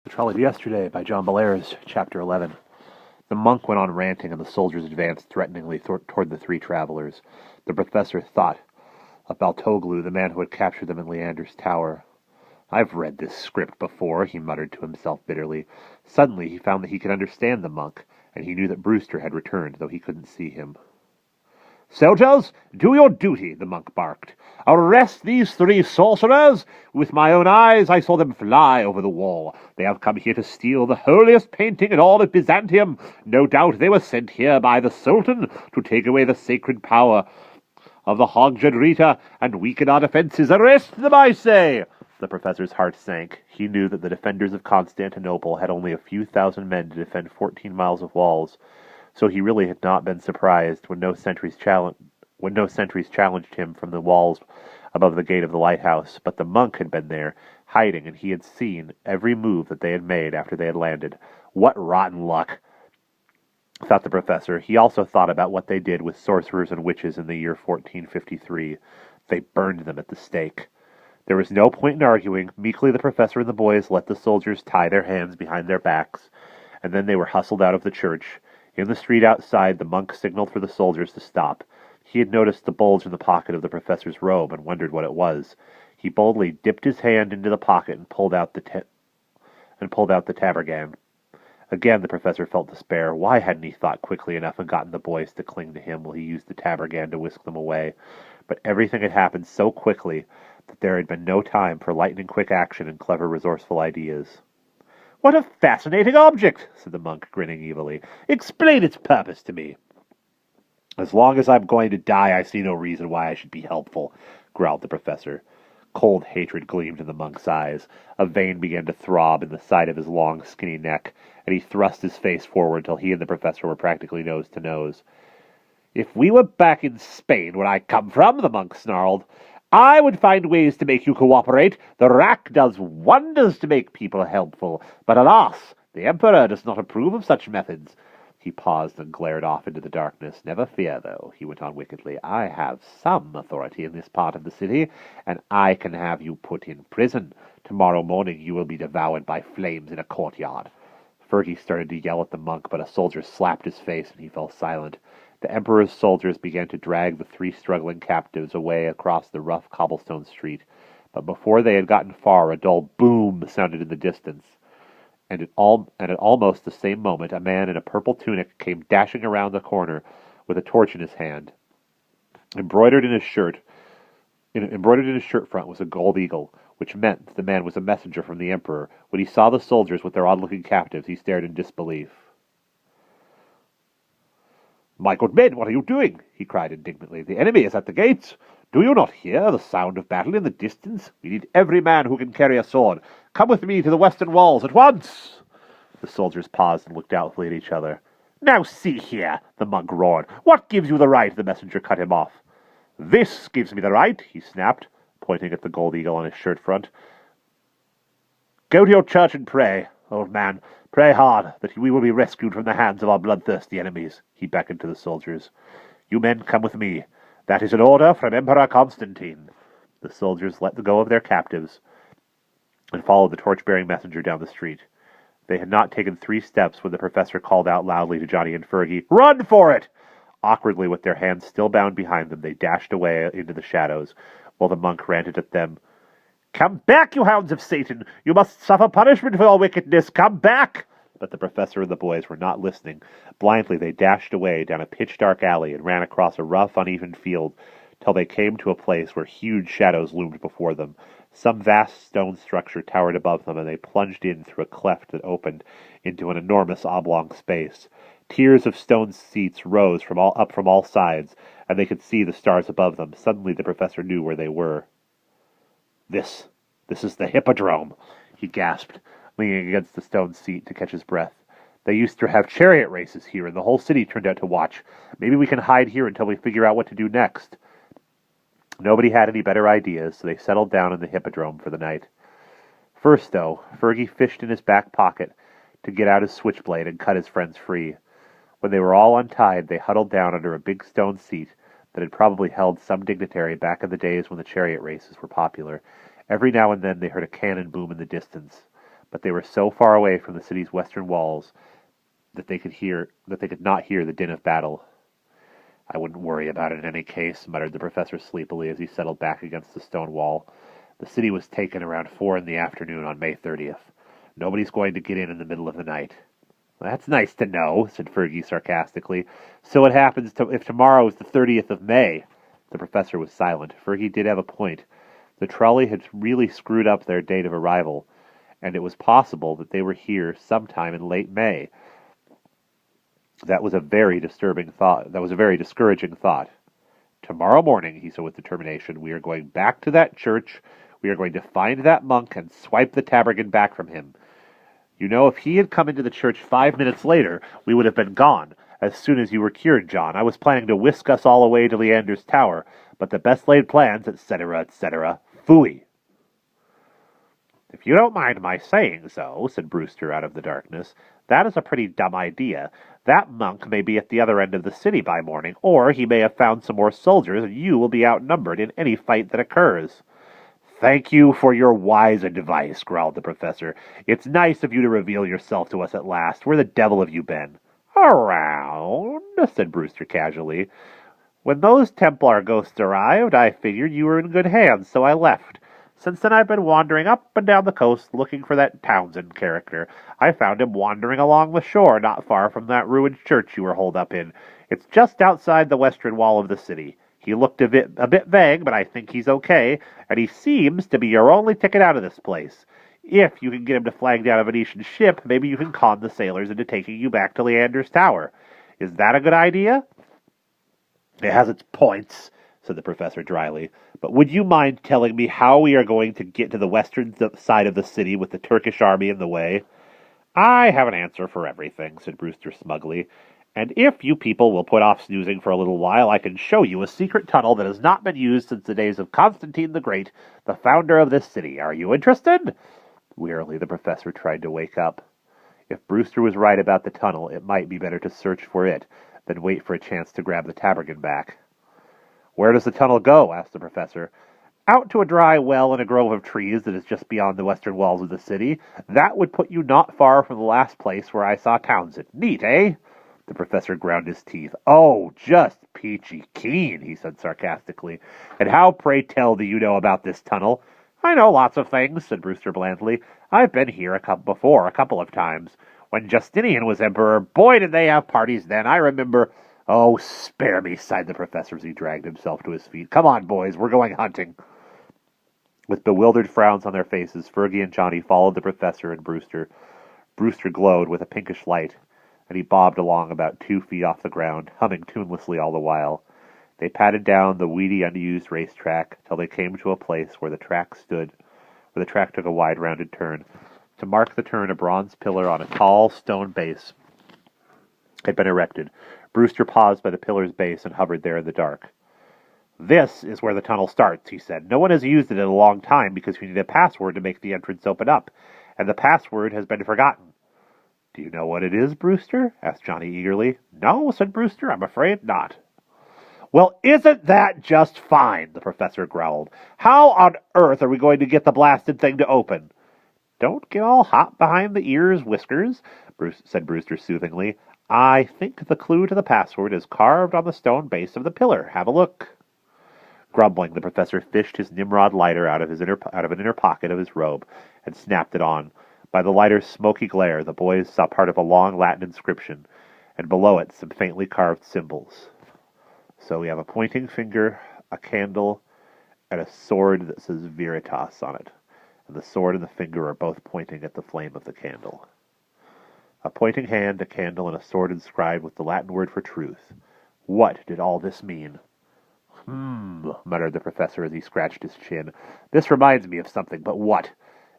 Trolley yesterday by John Bellairs, Chapter 11. The monk went on ranting, and the soldiers advanced threateningly toward the three travelers. The professor thought of Baltoglu, the man who had captured them in Leander's tower. "I've read this script before," he muttered to himself bitterly. Suddenly he found that he could understand the monk, and he knew that Brewster had returned, though he couldn't see him. "Soldiers, do your duty," the monk barked. "Arrest these three sorcerers! With my own eyes I saw them fly over the wall. They have come here to steal the holiest painting in all of Byzantium. No doubt they were sent here by the Sultan to take away the sacred power of the Hogjadrita and weaken our defenses. Arrest them, I say!" The professor's heart sank. He knew that the defenders of Constantinople had only a few thousand men to defend 14 miles of walls, so he really had not been surprised when no sentries challenged him from the walls above the gate of the lighthouse. But the monk had been there, hiding, and he had seen every move that they had made after they had landed. What rotten luck, thought the professor. He also thought about what they did with sorcerers and witches in the year 1453. They burned them at the stake. There was no point in arguing. Meekly the professor and the boys let the soldiers tie their hands behind their backs, and then they were hustled out of the church. In the street outside, the monk signaled for the soldiers to stop. He had noticed the bulge in the pocket of the professor's robe and wondered what it was. He boldly dipped his hand into the pocket and pulled out the tabardine. Again, the professor felt despair. Why hadn't he thought quickly enough and gotten the boys to cling to him while he used the tabardine to whisk them away? But everything had happened so quickly that there had been no time for lightning-quick action and clever, resourceful ideas. "What a fascinating object," said the monk, grinning evilly. "Explain its purpose to me." "As long as I'm going to die, I see no reason why I should be helpful," growled the professor. Cold hatred gleamed in the monk's eyes. A vein began to throb in the side of his long, skinny neck, and he thrust his face forward till he and the professor were practically nose to nose. "If we were back in Spain, where I come from," the monk snarled, "I would find ways to make you cooperate. The rack does wonders to make people helpful. But alas, the Emperor does not approve of such methods." He paused and glared off into the darkness. "Never fear, though," he went on wickedly. "I have some authority in this part of the city, and I can have you put in prison. Tomorrow morning you will be devoured by flames in a courtyard." Fergie started to yell at the monk, but a soldier slapped his face and he fell silent. The Emperor's soldiers began to drag the three struggling captives away across the rough cobblestone street. But before they had gotten far, a dull boom sounded in the distance. And at almost the same moment, a man in a purple tunic came dashing around the corner with a torch in his hand. Embroidered in his shirt front was a gold eagle, which meant that the man was a messenger from the Emperor. When he saw the soldiers with their odd-looking captives, he stared in disbelief. "My good men, what are you doing?" he cried indignantly. "The enemy is at the gates. Do you not hear the sound of battle in the distance? We need every man who can carry a sword. Come with me to the western walls at once." The soldiers paused and looked doubtfully at each other. "Now see here," the monk roared. "What gives you the right?" The messenger cut him off. "This gives me the right," he snapped, pointing at the gold eagle on his shirt front. "Go to your church and pray, old man. Pray hard that we will be rescued from the hands of our bloodthirsty enemies." He beckoned to the soldiers. "You men come with me. That is an order from Emperor Constantine." The soldiers let go of their captives and followed the torch-bearing messenger down the street. They had not taken 3 steps when the professor called out loudly to Johnny and Fergie, "Run for it!" Awkwardly, with their hands still bound behind them, they dashed away into the shadows, while the monk ranted at them. "Come back, you hounds of Satan! You must suffer punishment for your wickedness! Come back!" But the professor and the boys were not listening. Blindly they dashed away down a pitch-dark alley and ran across a rough, uneven field till they came to a place where huge shadows loomed before them. Some vast stone structure towered above them, and they plunged in through a cleft that opened into an enormous oblong space. Tiers of stone seats rose from all sides, and they could see the stars above them. Suddenly the professor knew where they were. This is the Hippodrome," he gasped, leaning against the stone seat to catch his breath. "They used to have chariot races here, and the whole city turned out to watch. Maybe we can hide here until we figure out what to do next." Nobody had any better ideas, so they settled down in the Hippodrome for the night. First, though, Fergie fished in his back pocket to get out his switchblade and cut his friends free. When they were all untied, they huddled down under a big stone seat that had probably held some dignitary back in the days when the chariot races were popular. Every now and then they heard a cannon boom in the distance, but they were so far away from the city's western walls that they could not hear the din of battle. I wouldn't worry about it in any case, muttered the professor sleepily as he settled back against the stone wall. The city was taken around 4 in the afternoon on May 30th. Nobody's going to get in the middle of the night. That's nice to know, said Fergie sarcastically. So what happens if tomorrow is the 30th of May? The professor was silent. Fergie did have a point. The trolley had really screwed up their date of arrival, and it was possible that they were here sometime in late May. That was a very disturbing thought. That was a very discouraging thought. Tomorrow morning, he said with determination, we are going back to that church. We are going to find that monk and swipe the tabbergan back from him. You know, if he had come into the church 5 minutes later, we would have been gone as soon as you were cured, John. I was planning to whisk us all away to Leander's tower, but the best laid plans, etc., etc. Phooey. If you don't mind my saying so, said Brewster out of the darkness, that is a pretty dumb idea. That monk may be at the other end of the city by morning, or he may have found some more soldiers, and you will be outnumbered in any fight that occurs. Thank you for your wise advice, growled the professor. It's nice of you to reveal yourself to us at last. Where the devil have you been? Around, said Brewster casually. When those Templar ghosts arrived, I figured you were in good hands, so I left. Since then I've been wandering up and down the coast looking for that Townsend character. I found him wandering along the shore not far from that ruined church you were holed up in. It's just outside the western wall of the city. He looked a bit vague, but I think he's okay, and he seems to be your only ticket out of this place. If you can get him to flag down a Venetian ship, maybe you can con the sailors into taking you back to Leander's tower. Is that a good idea? It has its points, said the professor dryly. But would you mind telling me how we are going to get to the western side of the city with the Turkish army in the way? I have an answer for everything, said Brewster smugly. And if you people will put off snoozing for a little while, I can show you a secret tunnel that has not been used since the days of Constantine the Great, the founder of this city. Are you interested? Wearily, the professor tried to wake up. If Brewster was right about the tunnel, it might be better to search for it than wait for a chance to grab the tabbergan back. Where does the tunnel go? Asked the professor. Out to a dry well in a grove of trees that is just beyond the western walls of the city. That would put you not far from the last place where I saw Townsend. Neat, eh? The professor ground his teeth. Oh, just peachy keen, he said sarcastically. And how, pray tell, do you know about this tunnel? I know lots of things, said Brewster blandly. I've been here a couple of times. When Justinian was emperor, boy, did they have parties then. I remember... Oh, spare me, sighed the professor as he dragged himself to his feet. Come on, boys, we're going hunting. With bewildered frowns on their faces, Fergie and Johnny followed the professor and Brewster. Brewster glowed with a pinkish light, and he bobbed along about 2 feet off the ground, humming tunelessly all the while. They padded down the weedy, unused racetrack till they came to a place where the track took a wide, rounded turn. To mark the turn, a bronze pillar on a tall stone base had been erected. Brewster paused by the pillar's base and hovered there in the dark. This is where the tunnel starts, he said. No one has used it in a long time because we need a password to make the entrance open up, and the password has been forgotten. Do you know what it is, Brewster? Asked Johnny eagerly. No, said Brewster, I'm afraid not. Well, isn't that just fine? The professor growled. How on earth are we going to get the blasted thing to open? Don't get all hot behind the ears, Whiskers, said Brewster soothingly. I think the clue to the password is carved on the stone base of the pillar. Have a look. Grumbling, the professor fished his Nimrod lighter out of an inner pocket of his robe and snapped it on. By the lighter's smoky glare, the boys saw part of a long Latin inscription, and below it some faintly carved symbols. So we have a pointing finger, a candle, and a sword that says Veritas on it. And the sword and the finger are both pointing at the flame of the candle. A pointing hand, a candle, and a sword inscribed with the Latin word for truth. What did all this mean? Muttered the professor as he scratched his chin. This reminds me of something, but what?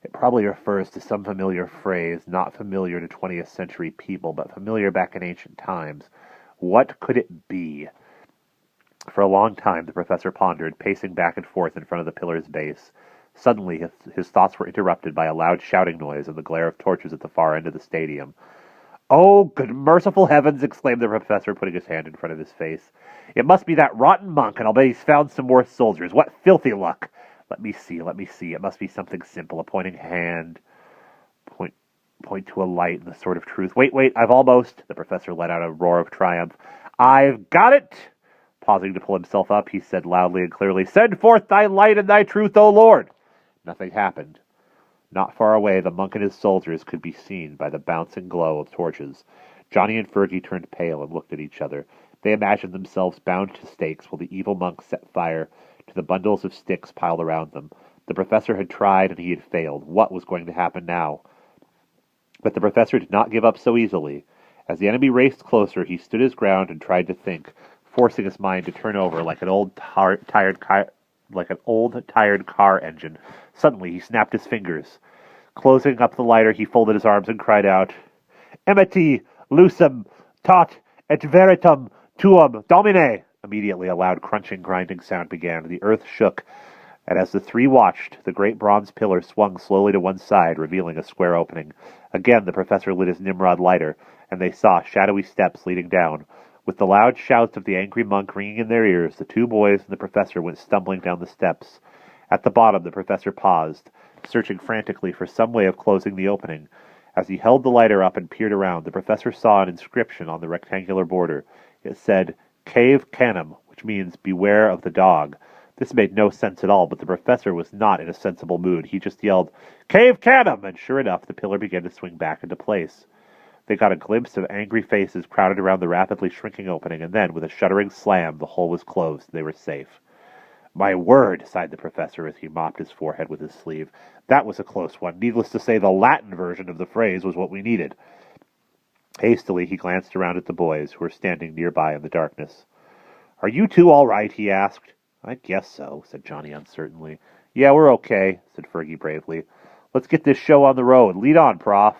It probably refers to some familiar phrase, not familiar to 20th century people, but familiar back in ancient times. What could it be? For a long time the professor pondered, pacing back and forth in front of the pillar's base. Suddenly his thoughts were interrupted by a loud shouting noise and the glare of torches at the far end of the stadium. Oh, good merciful heavens, exclaimed the professor, putting his hand in front of his face. It must be that rotten monk, and I'll bet he's found some more soldiers. What filthy luck! Let me see. It must be something simple. A pointing hand. Point point to a light and the sword of truth. Wait, I've almost... The professor let out a roar of triumph. I've got it! Pausing to pull himself up, he said loudly and clearly, Send forth thy light and thy truth, O Lord! Nothing happened. Not far away, the monk and his soldiers could be seen by the bouncing glow of torches. Johnny and Fergie turned pale and looked at each other. They imagined themselves bound to stakes while the evil monk set fire to the bundles of sticks piled around them. The professor had tried and he had failed. What was going to happen now? But the professor did not give up so easily. As the enemy raced closer, he stood his ground and tried to think, forcing his mind to turn over like an old tired car engine. Suddenly, he snapped his fingers. Closing up the lighter, he folded his arms and cried out, Emeti, lucem, tot, et veritum tuum domine. Immediately, a loud crunching, grinding sound began. The earth shook, and as the three watched, the great bronze pillar swung slowly to one side, revealing a square opening. Again, the professor lit his Nimrod lighter, and they saw shadowy steps leading down. With the loud shouts of the angry monk ringing in their ears, the two boys and the professor went stumbling down the steps. At the bottom, the professor paused, searching frantically for some way of closing the opening. As he held the lighter up and peered around, the professor saw an inscription on the rectangular border. It said, Cave Canem, which means, beware of the dog. This made no sense at all, but the professor was not in a sensible mood. He just yelled, Cave Canem! And sure enough, the pillar began to swing back into place. They got a glimpse of angry faces crowded around the rapidly shrinking opening, and then, with a shuddering slam, the hole was closed. They were safe. My word, sighed the professor as he mopped his forehead with his sleeve. That was a close one. Needless to say, the Latin version of the phrase was what we needed. Hastily, he glanced around at the boys, who were standing nearby in the darkness. Are you two all right? He asked. I guess so, said Johnny uncertainly. Yeah, we're okay, said Fergie bravely. Let's get this show on the road. Lead on, Prof.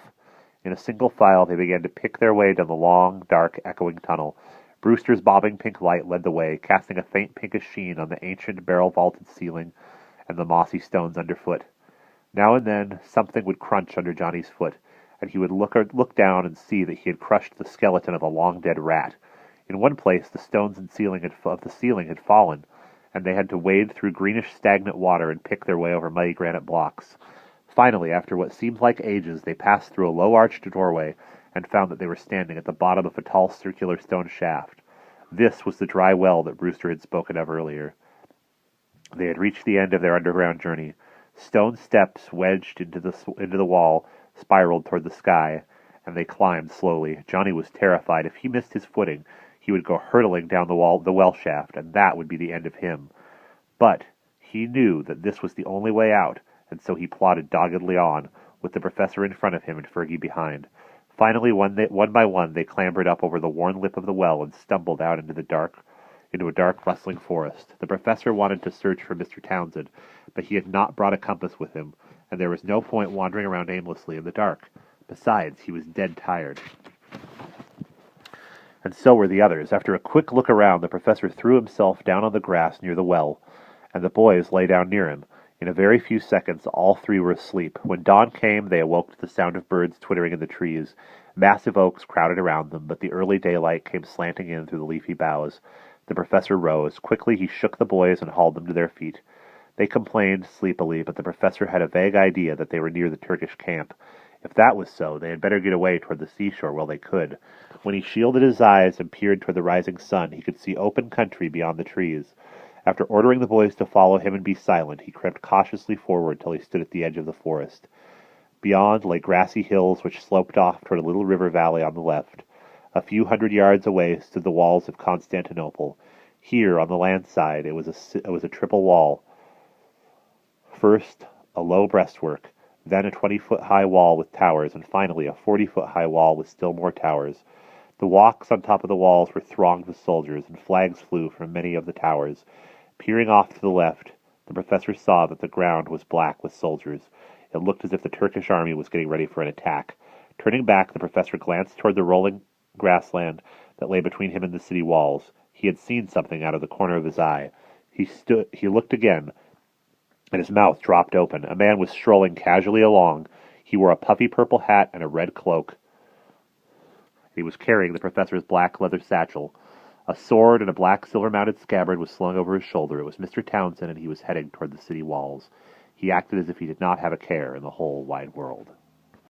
In a single file, they began to pick their way down the long, dark, echoing tunnel. Brewster's bobbing pink light led the way, casting a faint pinkish sheen on the ancient barrel-vaulted ceiling and the mossy stones underfoot. Now and then, something would crunch under Johnny's foot, and he would look down and see that he had crushed the skeleton of a long-dead rat. In one place, the stones and of the ceiling had fallen, and they had to wade through greenish stagnant water and pick their way over muddy granite blocks. Finally, after what seemed like ages, they passed through a low-arched doorway and found that they were standing at the bottom of a tall circular stone shaft. This was the dry well that Brewster had spoken of earlier. They had reached the end of their underground journey. Stone steps wedged into the wall spiraled toward the sky, and they climbed slowly. Johnny was terrified. If he missed his footing, he would go hurtling down the well shaft, and that would be the end of him. But he knew that this was the only way out, and so he plodded doggedly on, with the professor in front of him and Fergie behind. Finally, one by one, they clambered up over the worn lip of the well and stumbled out into a dark, rustling forest. The professor wanted to search for Mr. Townsend, but he had not brought a compass with him, and there was no point wandering around aimlessly in the dark. Besides, he was dead tired. And so were the others. After a quick look around, the professor threw himself down on the grass near the well, and the boys lay down near him. In a very few seconds, all three were asleep. When dawn came, they awoke to the sound of birds twittering in the trees. Massive oaks crowded around them, but the early daylight came slanting in through the leafy boughs. The professor rose. Quickly he shook the boys and hauled them to their feet. They complained sleepily, but the professor had a vague idea that they were near the Turkish camp. If that was so, they had better get away toward the seashore while they could. When he shielded his eyes and peered toward the rising sun, he could see open country beyond the trees. After ordering the boys to follow him and be silent, he crept cautiously forward till he stood at the edge of the forest. Beyond lay grassy hills which sloped off toward a little river valley on the left. A few 100 yards away stood the walls of Constantinople. Here, on the land side, it was a triple wall. First, a low breastwork, then a 20-foot-high wall with towers, and finally a 40-foot-high wall with still more towers. The walks on top of the walls were thronged with soldiers, and flags flew from many of the towers. Peering off to the left, the professor saw that the ground was black with soldiers. It looked as if the Turkish army was getting ready for an attack. Turning back, the professor glanced toward the rolling grassland that lay between him and the city walls. He had seen something out of the corner of his eye. He looked again, and his mouth dropped open. A man was strolling casually along. He wore a puffy purple hat and a red cloak. He was carrying the professor's black leather satchel. A sword and a black silver-mounted scabbard was slung over his shoulder. It was Mr. Townsend, and he was heading toward the city walls. He acted as if he did not have a care in the whole wide world.